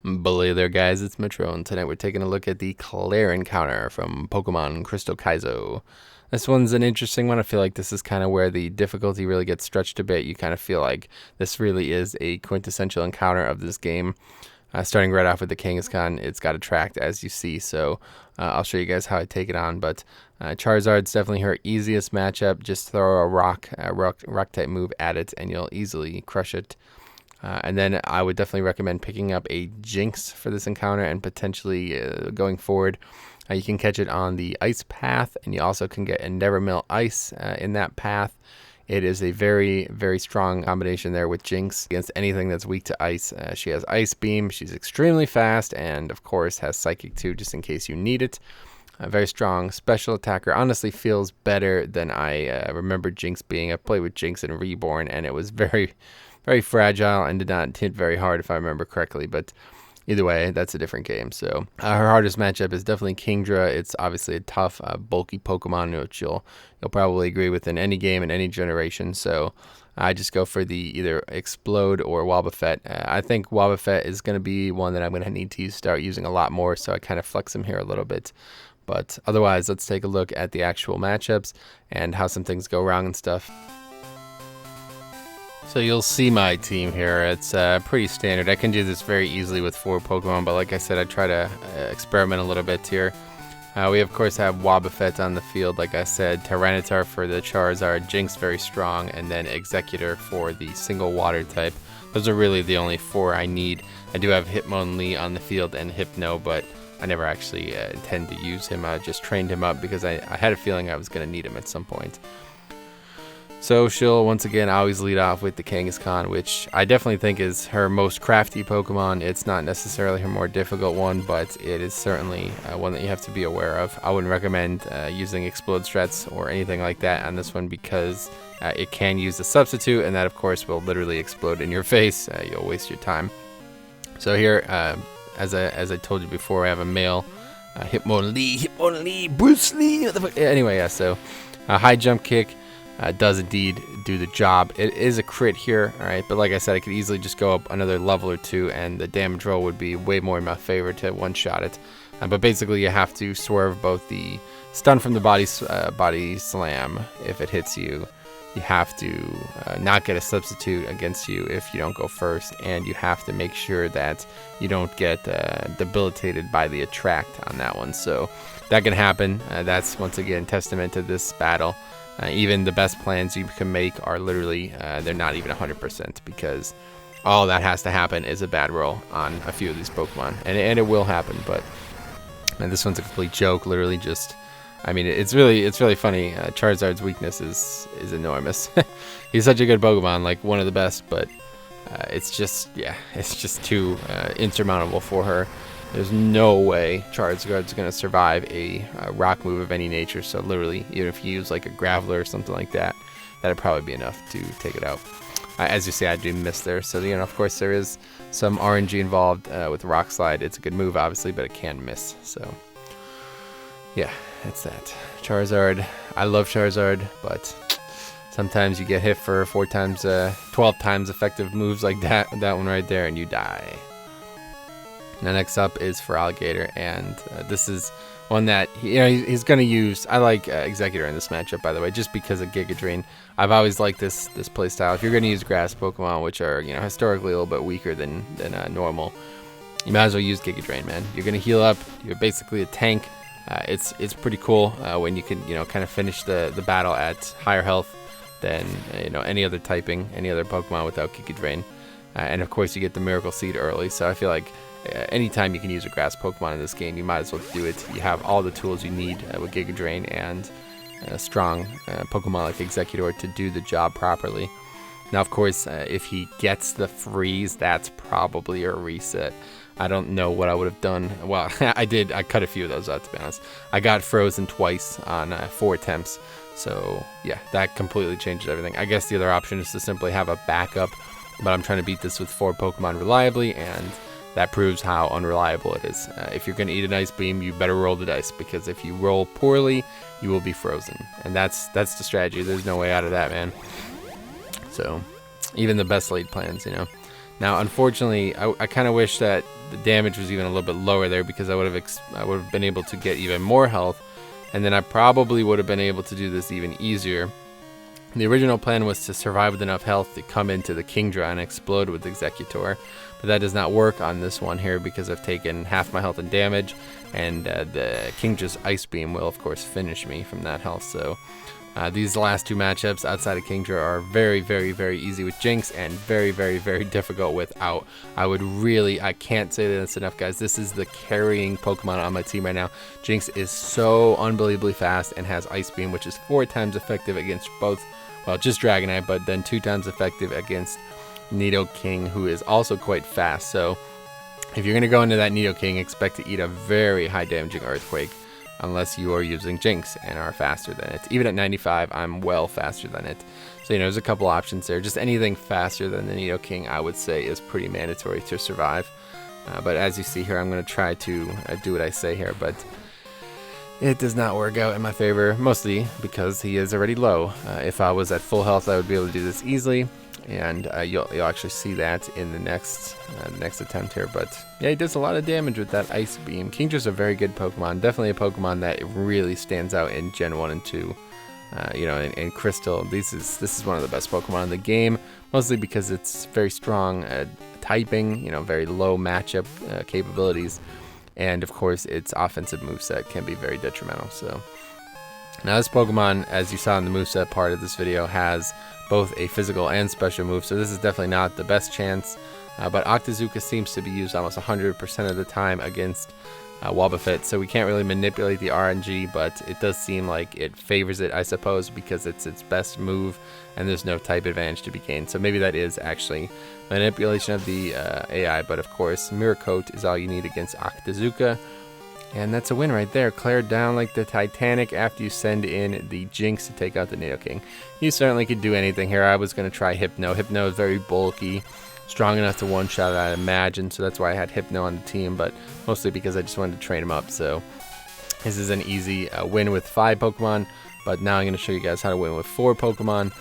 Belay there, guys, it's Metro, and tonight we're taking a look at the Clair encounter from Pokemon Crystal Kaizo. This one's an interesting one. I feel like this is kind of where the difficulty really gets stretched a bit. You kind of feel like this really is a quintessential encounter of this game. Starting right off with the Kangaskhan, it's got attract, as you see, so I'll show you guys how I take it on. But Charizard's definitely her easiest matchup. Just throw a rock type move at it, and you'll easily crush it. And then I would definitely recommend picking up a Jynx for this encounter, and potentially going forward, you can catch it on the ice path, and you also can get Endeavormill Ice in that path. It is a very, very strong combination there with Jynx against anything that's weak to ice. She has Ice Beam, she's extremely fast, and of course has Psychic too, just in case you need it. A very strong special attacker. Honestly feels better than I remember Jynx being. I played with Jynx in Reborn, and it was very fragile and did not hit very hard, if I remember correctly. But either way, that's a different game. So her hardest matchup is definitely Kingdra. It's obviously a tough, bulky Pokemon, which you'll probably agree with in any game in any generation. So I just go for the either Explode or Wobbufet. I think Wobbufet is going to be one that I'm going to need to start using a lot more, so I kind of flex him here a little bit. But otherwise, let's take a look at the actual matchups and how some things go wrong and stuff. So you'll see my team here. It's pretty standard. I can do this very easily with 4 Pokemon, but like I said, I try to experiment a little bit here. We of course have Wobbufet on the field, like I said, Tyranitar for the Charizard, Jynx very strong, and then Exeggutor for the single water type. Those are really the only 4 I need. I do have Hitmonlee on the field and Hypno, but I never actually intend to use him. I just trained him up because I had a feeling I was going to need him at some point. So she'll once again always lead off with the Kangaskhan, which I definitely think is her most crafty Pokemon. It's not necessarily her more difficult one, but it is certainly one that you have to be aware of. I wouldn't recommend using Explode Strats or anything like that on this one, because it can use a substitute, and that of course will literally explode in your face. You'll waste your time. So here, as I told you before, I have a male Hitmonlee, Bruce Lee. Anyway, yeah. So high jump kick. Does indeed do the job. It is a crit here, alright, but like I said, I could easily just go up another level or 2, and the damage roll would be way more in my favor to one-shot it. But basically, you have to swerve both the stun from the body slam if it hits you. You have to not get a substitute against you if you don't go first, and you have to make sure that you don't get debilitated by the attract on that one. So that can happen. That's once again testament to this battle. Even the best plans you can make are literally, they're not even 100%, because all that has to happen is a bad roll on a few of these Pokemon. And it will happen, but this one's a complete joke, literally just, I mean, it's really funny. Charizard's weakness is enormous. He's such a good Pokemon, like one of the best, but it's just too insurmountable for her. There's no way Charizard's going to survive a rock move of any nature, so literally, even if you use like a Graveler or something like that, that'd probably be enough to take it out. As you see, I do miss there, so of course there is some RNG involved with Rock Slide. It's a good move, obviously, but it can miss, so yeah, that's that. Charizard, I love Charizard, but sometimes you get hit for 12 times effective moves like that one right there, and you die. Now next up is Feraligatr, and this is one that he's going to use. I like Exeggutor in this matchup, by the way, just because of Giga Drain. I've always liked this playstyle. If you're going to use grass Pokemon, which are historically a little bit weaker than normal, you might as well use Giga Drain, man. You're going to heal up. You're basically a tank. It's pretty cool when you can kind of finish the battle at higher health than any other typing, any other Pokemon without Giga Drain. And of course, you get the Miracle Seed early, so I feel like anytime you can use a grass Pokemon in this game, you might as well do it. You have all the tools you need with Giga Drain and a strong Pokemon like Exeggutor to do the job properly. Now, of course, if he gets the freeze, that's probably a reset. I don't know what I would have done. Well, I cut a few of those out, to be honest. I got frozen twice on 4 attempts. So, yeah, that completely changes everything. I guess the other option is to simply have a backup, but I'm trying to beat this with 4 Pokemon reliably, and that proves how unreliable it is. If you're going to eat an Ice Beam, you better roll the dice, because if you roll poorly, you will be frozen. And that's the strategy. There's no way out of that, man. So, even the best laid plans, Now, unfortunately, I kind of wish that the damage was even a little bit lower there because I would have been able to get even more health, and then I probably would have been able to do this even easier. The original plan was to survive with enough health to come into the Kingdra and explode with Executor, but that does not work on this one here because I've taken half my health and damage, and the Kingdra's Ice Beam will of course finish me from that health. So these last two matchups outside of Kingdra are very, very, very easy with Jynx and very, very, very difficult without. I can't say this enough, guys. This is the carrying Pokemon on my team right now. Jynx is so unbelievably fast and has Ice Beam, which is 4 times effective against both, well, just Dragonite, but then 2 times effective against Nidoking, who is also quite fast. So if you're going to go into that Nidoking, expect to eat a very high damaging Earthquake, unless you are using Jynx and are faster than it. Even at 95, I'm well faster than it. So, there's a couple options there. Just anything faster than the Nidoking, I would say, is pretty mandatory to survive. But as you see here, I'm going to try to do what I say here, but it does not work out in my favor, mostly because he is already low. If I was at full health, I would be able to do this easily, and you'll actually see that in the next attempt here. But yeah, he does a lot of damage with that Ice Beam. Kingdra's a very good Pokemon, definitely a Pokemon that really stands out in Gen 1 and 2. In Crystal, this is one of the best Pokemon in the game, mostly because it's very strong typing, very low matchup capabilities, and of course its offensive moveset can be very detrimental. So now this Pokemon, as you saw in the moveset part of this video, has both a physical and special move, so this is definitely not the best chance, but Octazooka seems to be used almost 100% of the time against Wobbufet, so we can't really manipulate the RNG, but it does seem like it favors it, I suppose, because it's its best move and there's no type advantage to be gained. So maybe that is actually manipulation of the AI, but of course Mirror Coat is all you need against Octazooka, and that's a win right there. Clair down like the Titanic after you send in the Jynx to take out the Nidoking. You certainly could do anything here. I was going to try Hypno. Hypno is very bulky, strong enough to one-shot it, I imagine, so that's why I had Hypno on the team, but mostly because I just wanted to train him up. So this is an easy win with 5 Pokemon, but now I'm going to show you guys how to win with 4 Pokemon.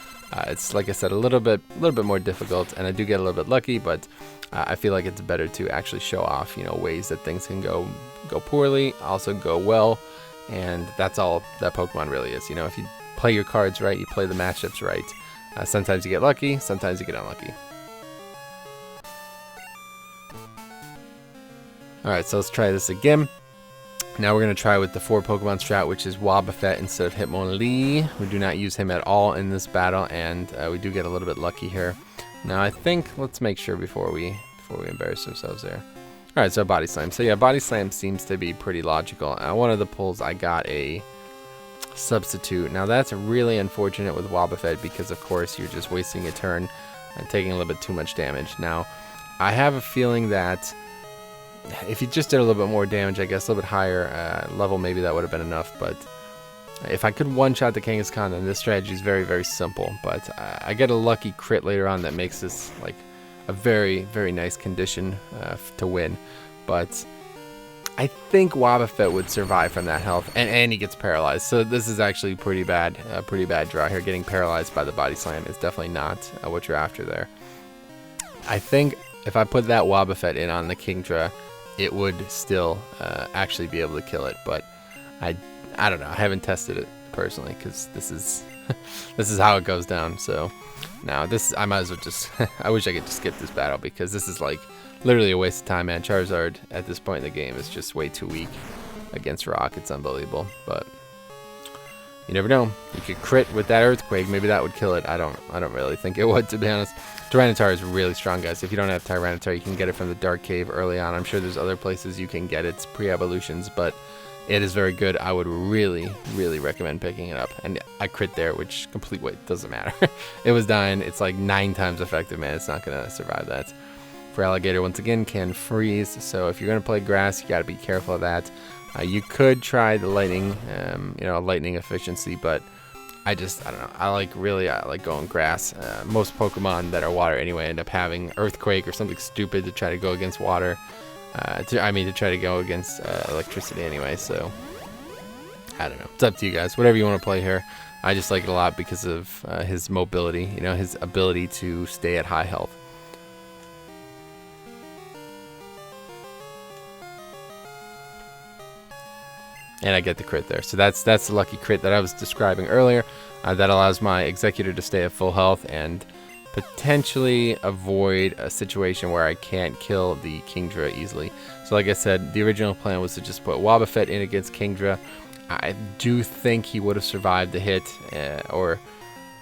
It's, like I said, a little bit more difficult, and I do get a little bit lucky, but I feel like it's better to actually show off, ways that things can go poorly, also go well, and that's all that Pokemon really is. If you play your cards right, you play the matchups right, sometimes you get lucky, sometimes you get unlucky. Alright, so let's try this again. Now we're going to try with the 4 Pokemon strat, which is Wobbufet instead of Hitmonlee. We do not use him at all in this battle, and we do get a little bit lucky here. Now I think, let's make sure before we embarrass ourselves there. Alright, so Body Slam. So yeah, Body Slam seems to be pretty logical. One of the pulls I got a Substitute. Now that's really unfortunate with Wobbufet because of course you're just wasting a turn and taking a little bit too much damage. Now I have a feeling that if you just did a little bit more damage, I guess a little bit higher level, maybe that would have been enough. But if I could one-shot the Kangaskhan, then this strategy is very, very simple. But I get a lucky crit later on that makes this like a very, very nice condition to win. But I think Wobbufet would survive from that health, and he gets paralyzed. So this is actually pretty bad draw here. Getting paralyzed by the Body Slam is definitely not what you're after there. I think if I put that Wobbufet in on the Kingdra, it would still actually be able to kill it, but I don't know. I haven't tested it personally because this is this is how it goes down. So now I might as well just I wish I could just skip this battle because this is like literally a waste of time, man. Charizard at this point in the game is just way too weak against Rock. It's unbelievable, but you never know. You could crit with that Earthquake. Maybe that would kill it. I don't really think it would, to be honest. Tyranitar is really strong, guys. If you don't have Tyranitar, you can get it from the Dark Cave early on. I'm sure there's other places you can get its pre-evolutions, but it is very good. I would really, really recommend picking it up. And I crit there, which complete weight doesn't matter. It was dying. It's like 9 times effective, man. It's not going to survive that. Feraligatr, once again, can freeze. So if you're going to play grass, you got to be careful of that. You could try the lightning, lightning efficiency, but I don't know. I like going grass. Most Pokemon that are water anyway end up having Earthquake or something stupid to try to go against water. To try to go against electricity anyway. So I don't know. It's up to you guys. Whatever you want to play here. I just like it a lot because of his mobility. His ability to stay at high health. and I get the crit there. So that's the lucky crit that I was describing earlier. That allows my Executor to stay at full health and potentially avoid a situation where I can't kill the Kingdra easily. So like I said, the original plan was to just put Wobbufet in against Kingdra. I do think he would have survived the hit, or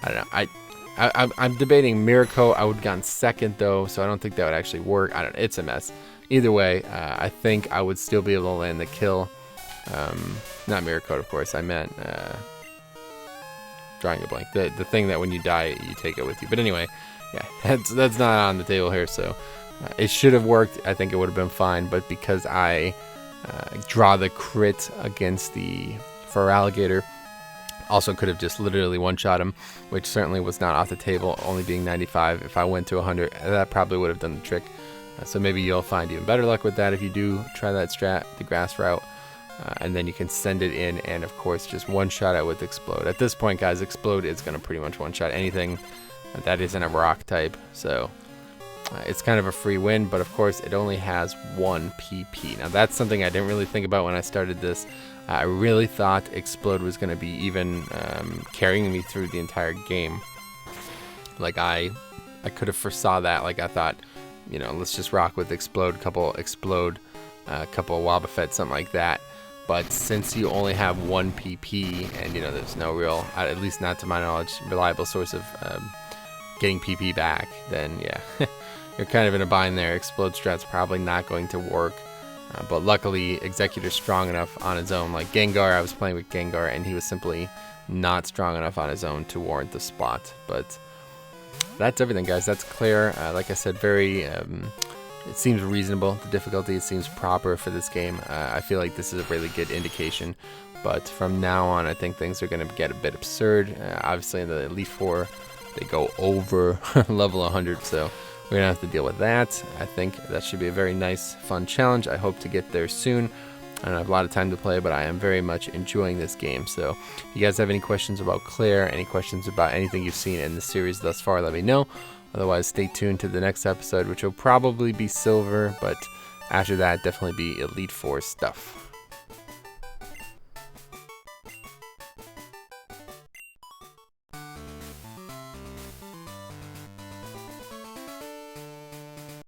I don't know. I'm debating Miracle. I would have gone second though, so I don't think that would actually work. I don't know. It's a mess. Either way, I think I would still be able to land the kill. Not Miracle, of course. I meant drawing a blank. The thing that when you die, you take it with you. But anyway, yeah, that's not on the table here. So it should have worked. I think it would have been fine. But because I draw the crit against the Feraligatr, also could have just literally one-shot him, which certainly was not off the table, only being 95. If I went to 100, that probably would have done the trick. So maybe you'll find even better luck with that if you do try that strat, the grass route. And then you can send it in and, of course, just one-shot it with Explode. At this point, guys, Explode is going to pretty much one-shot anything that isn't a rock type. So it's kind of a free win, but, of course, it only has 1 PP. Now, that's something I didn't really think about when I started this. I really thought Explode was going to be even carrying me through the entire game. Like, I could have foresaw that. Like, I thought, you know, let's just rock with Explode, couple Explode, couple Wobbufet, something like that. But since you only have 1 PP, and, you know, there's no real, at least not to my knowledge, reliable source of getting PP back, then, yeah, you're kind of in a bind there. Explode strat's probably not going to work. But luckily, Executor's strong enough on his own. Like Gengar, I was playing with Gengar, and he was simply not strong enough on his own to warrant the spot. But that's everything, guys. That's Clair. Like I said, very... it seems reasonable. The difficulty, it seems proper for this game. I feel like this is a really good indication. But from now on, I think things are going to get a bit absurd. Obviously, in the Elite Four, they go over level 100, so we're going to have to deal with that. I think that should be a very nice, fun challenge. I hope to get there soon. I don't have a lot of time to play, but I am very much enjoying this game. So if you guys have any questions about Clair, any questions about anything you've seen in the series thus far, let me know. Otherwise, stay tuned to the next episode, which will probably be Silver, but after that, definitely be Elite Four stuff.